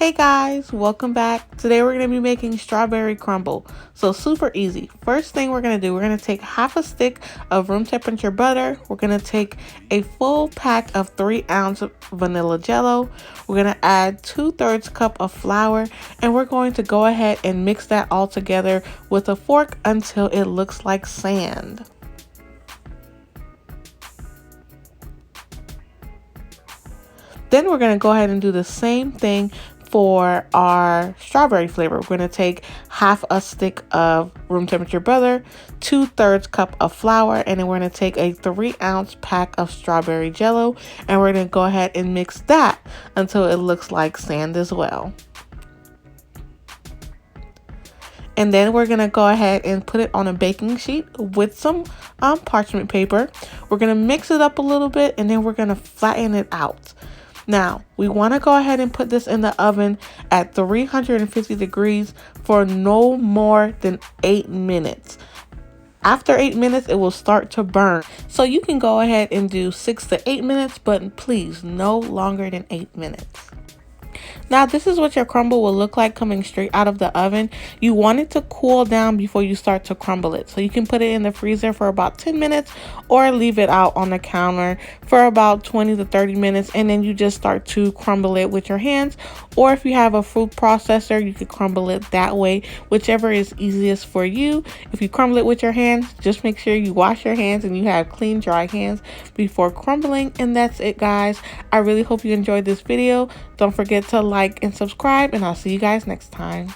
Hey guys, welcome back. Today we're going to be making strawberry crumble. So super easy. First thing we're going to do, we're going to take half a stick of room temperature butter. We're going to take a full pack of 3-ounce vanilla jello. We're going to add 2/3 cup of flour, and we're going to go ahead and mix that all together with a fork until it looks like sand. Then we're going to go ahead and do the same thing for our strawberry flavor. We're going to take half a stick of room temperature butter, 2/3 cup of flour, and then we're going to take a 3-ounce pack of strawberry jello, and we're going to go ahead and mix that until it looks like sand as well. And then we're going to go ahead and put it on a baking sheet with some parchment paper. We're going to mix it up a little bit, and then we're going to flatten it out. Now, we want to go ahead and put this in the oven at 350 degrees for no more than 8 minutes. After 8 minutes, it will start to burn. So you can go ahead and do 6 to 8 minutes, but please no longer than 8 minutes. Now, this is what your crumble will look like coming straight out of the oven. You want it to cool down before you start to crumble it. So you can put it in the freezer for about 10 minutes or leave it out on the counter for about 20 to 30 minutes. And then you just start to crumble it with your hands. Or if you have a food processor, you could crumble it that way, whichever is easiest for you. If you crumble it with your hands, just make sure you wash your hands and you have clean, dry hands before crumbling. And that's it, guys. I really hope you enjoyed this video. Don't forget to like and subscribe, and I'll see you guys next time.